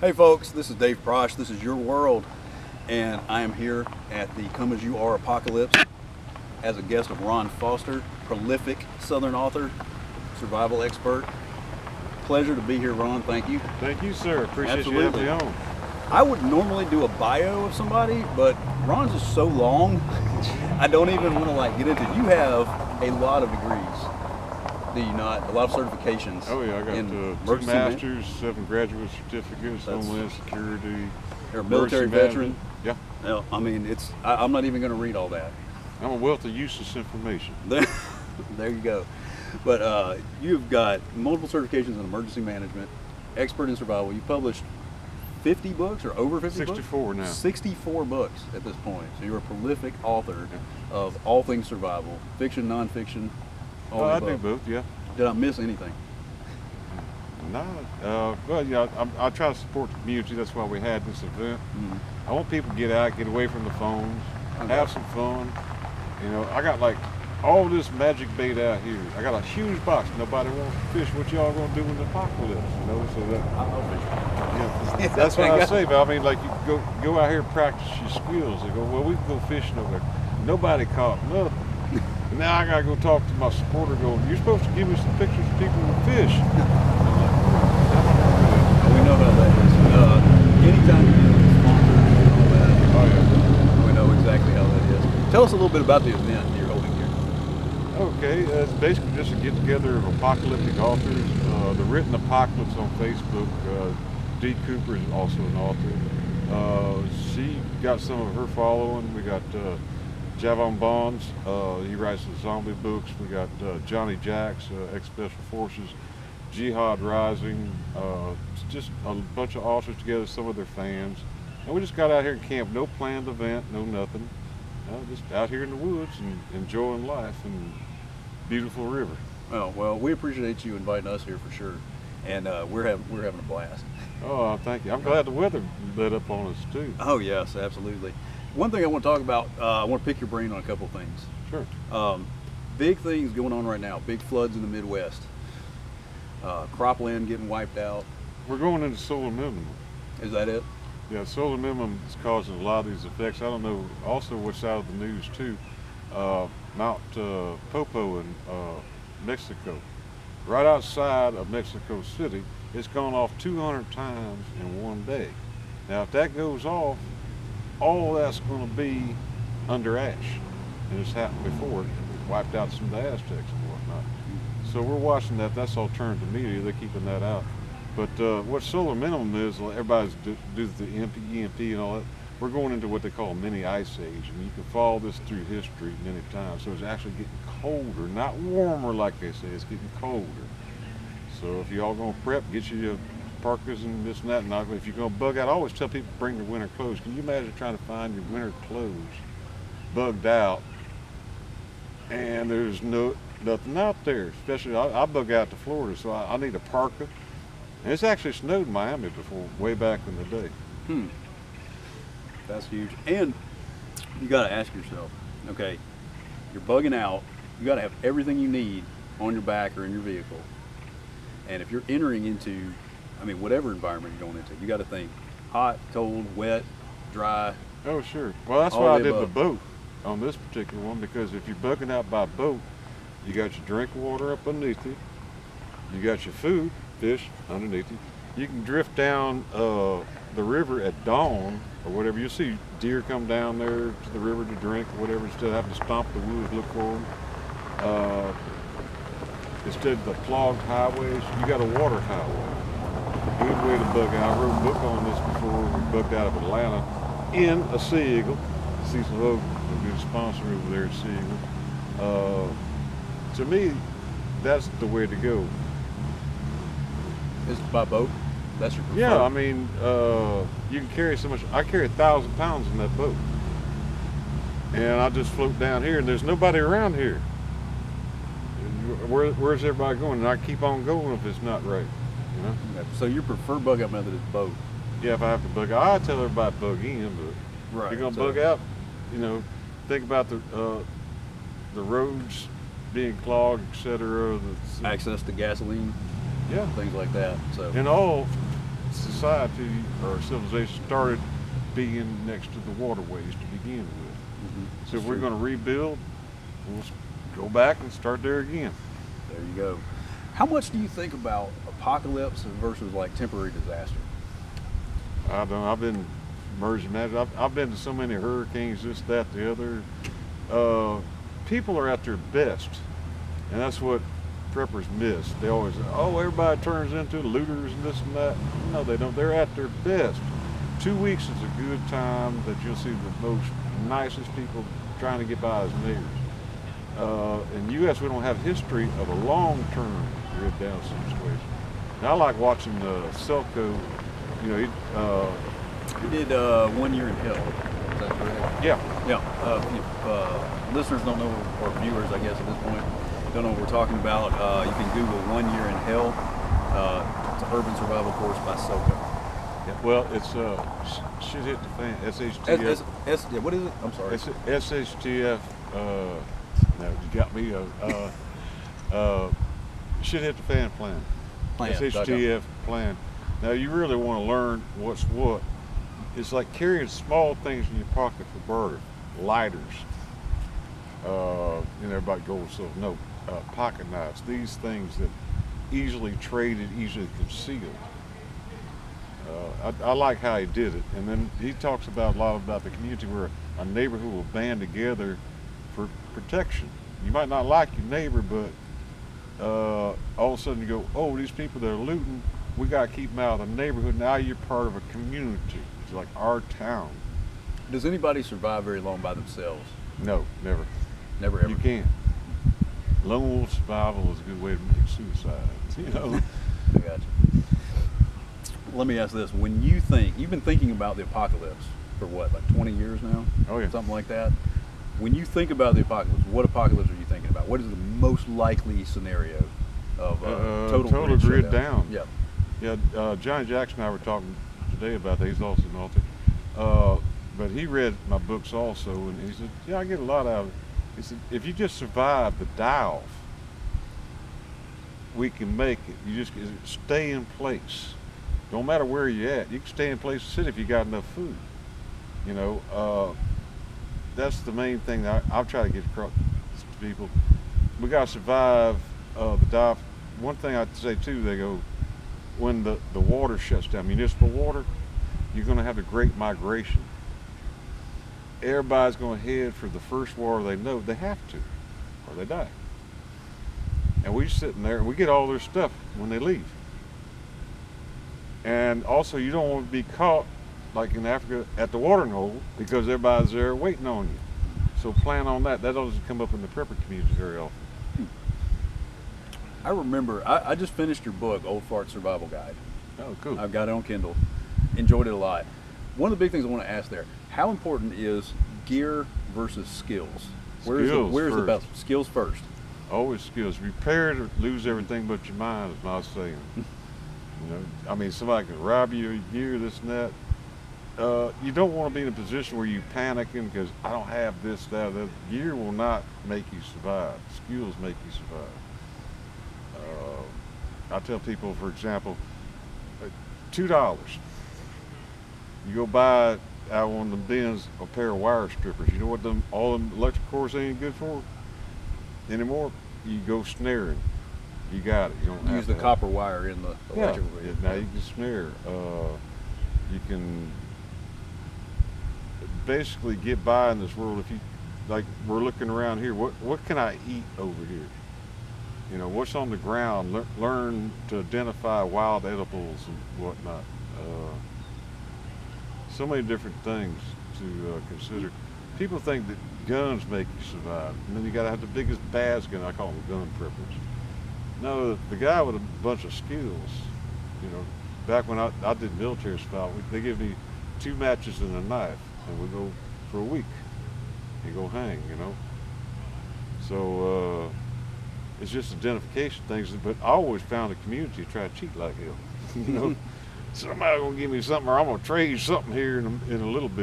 Hey folks, this is Dave Prosch. This is Your World, and I am here at the Come As You Are Apocalypse as a guest of Ron Foster, prolific Southern author, survival expert. Pleasure to be here, Ron. Thank you. Thank you, sir. Appreciate Absolutely. you having me on. I would normally do a bio of somebody, but Ron's is so long, I don't even want to get into it. You have a lot of degrees. Do you not? A lot of certifications. Oh yeah, I got 2 masters, 7 graduate certificates, Homeland Security. You're a military veteran. Yeah. No, I mean, I'm not even going to read all that. I'm a wealth of useless information. There you go. But you've got multiple certifications in emergency management, expert in survival. You published 50 books or over 50 books? 64 now. 64 books at this point. So you're a prolific author of all things survival, fiction, nonfiction. I do both, yeah. Did I miss anything? No. Well, yeah, I try to support the community. That's why we had this event. I want people to get out, get away from the phones, have some fun. You know, I got all this magic bait out here. I got a huge box. Nobody wants to fish. What y'all gonna do in the apocalypse? You know, so that. Yeah, that's what I say. But I mean, you go out here and practice your skills. They go, well, we can go fishing over there. Nobody caught nothing. And now I gotta go talk to my supporter. Going, you're supposed to give me some pictures of people with fish. We know how that is. Anytime you do sponsors and all that, Oh yeah. we know exactly how that is. Tell us a little bit about the event you're holding here. Okay, it's basically just a get-together of apocalyptic authors. The Written Apocalypse on Facebook. Dee Cooper is also an author. She got some of her following. We got Javon Bonds. He writes the zombie books. We got Johnny Jacks, ex-Special Forces. Jihad Rising. It's just a bunch of authors together, some of their fans. And we just got out here and camped. No planned event, no nothing. Just out here in the woods and enjoying life and beautiful river. Oh, well, we appreciate you inviting us here for sure, and we're having a blast. Oh, thank you. I'm glad the weather let up on us too. Oh yes, absolutely. One thing I want to talk about, I want to pick your brain on a couple things. Sure. Big things going on right now. Big floods in the Midwest. Cropland getting wiped out. We're going into solar minimum. Is that it? Yeah, solar minimum is causing a lot of these effects. I don't know also what's out of the news too. Mount Popo in Mexico, right outside of Mexico City, it's gone off 200 times in one day. Now if that goes off, all that's going to be under ash. And it's happened before. It wiped out some of the Aztecs and whatnot. So we're watching that. That's alternative media. They're keeping that out. But what solar minimum is, everybody's do the EMP and all that. We're going into what they call a mini ice age, and you can follow this through history many times. So it's actually getting colder, not warmer like they say. It's getting colder. So if y'all gonna prep, get you your parkas and this and that. And if you're gonna bug out, I always tell people bring your winter clothes. Can you imagine trying to find your winter clothes bugged out, and there's nothing out there? Especially I bug out to Florida, so I need a parka. And it's actually snowed in Miami before, way back in the day. That's huge. And you got to ask yourself, okay, you're bugging out. You got to have everything you need on your back or in your vehicle. And if you're entering into, whatever environment you're going into, you got to think hot, cold, wet, dry. Oh, sure. Well, that's why I did the boat on this particular one, because if you're bugging out by boat, you got your drink water up underneath you. You got your food, fish underneath you. You can drift down the river at dawn or whatever. You'll see deer come down there to the river to drink or whatever, instead of having to stomp the woods, look for them. Instead of the clogged highways, you got a water highway. Good way to bug out. I wrote a book on this before. We bugged out of Atlanta in a Sea Eagle. Cecil Hogue, a good sponsor over there at Sea Eagle. To me, that's the way to go. Is it by boat? That's your preferred? Yeah, you can carry so much. I carry 1,000 pounds in that boat. And I just float down here, and there's nobody around here. Where's everybody going? And I keep on going if it's not right, you know? So your preferred bug out method is boat? Yeah, if I have to bug out, I tell everybody to bug in, but if you're gonna bug out, think about the roads being clogged, etc. Access to gasoline. Yeah, things like that. So and all society or civilization started being next to the waterways to begin with. So if we're going to rebuild, we'll go back and start there again. There you go. How much do you think about apocalypse versus like temporary disaster? I don't know. I've been merging that. I've been to so many hurricanes, this, that, the other. People are at their best, and that's what preppers miss. They always, oh, everybody turns into looters and this and that. No, they don't. They're at their best. 2 weeks is a good time that you'll see the most nicest people trying to get by as neighbors. In the U.S., we don't have history of a long-term grid down situation. And I like watching Selco. You know, You did 1 year in hell. Is that correct? yeah. Yeah. If listeners don't know, or viewers, I guess, at this point, don't know what we're talking about, you can Google 1 year in hell. It's an urban survival course by Selco. Yeah. Well, it's shit hit the fan. SHTF. Yeah, what is it? I'm sorry. SHTF. No, you got me. Shit hit the fan plan. SHTF plan. Now you really want to learn what's what. It's like carrying small things in your pocket for barter. Lighters. Everybody goes so no. Pocket knives. These things that easily traded, easily concealed. I like how he did it, and then he talks about a lot about the community where a neighborhood will band together for protection. You might not like your neighbor, but all of a sudden you go, oh, these people that are looting, we got to keep them out of the neighborhood. Now you're part of a community. It's like our town. Does anybody survive very long by themselves? No, never. Never ever. You can't. Lone wolf survival is a good way to make suicide. I got you. Let me ask this: when you think, you've been thinking about the apocalypse for what, like 20 years now? Oh yeah. Something like that. When you think about the apocalypse, what apocalypse are you thinking about? What is the most likely scenario of total grid shutdown? down? Yeah. Yeah. Johnny Jackson and I were talking today about that. He's also an author. But he read my books also, and he said, yeah, I get a lot out of it. He said, if you just survive the die-off, we can make it. You just stay in place. Don't matter where you're at. You can stay in place and sit if you got enough food. That's the main thing that I'll try to get across to people. We got to survive the die-off. One thing I'd say too, they go, when the water shuts down, municipal water, you're going to have a great migration. Everybody's going to head for the first water they know. They have to, or they die. And we're sitting there, and we get all their stuff when they leave. And also, you don't want to be caught, like in Africa, at the watering hole, because everybody's there waiting on you. So plan on that. That doesn't come up in the prepper community very often. I remember, I just finished your book, Old Fart Survival Guide. Oh, cool. I've got it on Kindle. Enjoyed it a lot. One of the big things I want to ask there, how important is gear versus skills? Where's the best? Skills first. Always skills. Prepare to lose everything but your mind, is my saying. Somebody can rob you of your gear, this and that. You don't want to be in a position where you're panicking because I don't have this, that. Gear will not make you survive. Skills make you survive. I tell people, for example, $2. You go buy out one of them bins a pair of wire strippers. You know what all them electric cords ain't good for anymore? You go snaring. You got it. You don't Use the copper wire in the electrical grid. Now you can snare. You can basically get by in this world if you, like we're looking around here, what can I eat over here? What's on the ground? Learn to identify wild edibles and whatnot. So many different things to consider. People think that guns make you survive, and then you got to have the biggest bass gun. I call them gun preppers. No, the guy with a bunch of skills. Back when I did military style, they give me 2 matches and a knife, and we go for a week. You go hang, So it's just identification things. But I always found a community to try to cheat like hell. Somebody gonna give me something, or I'm gonna trade something here in a little bit.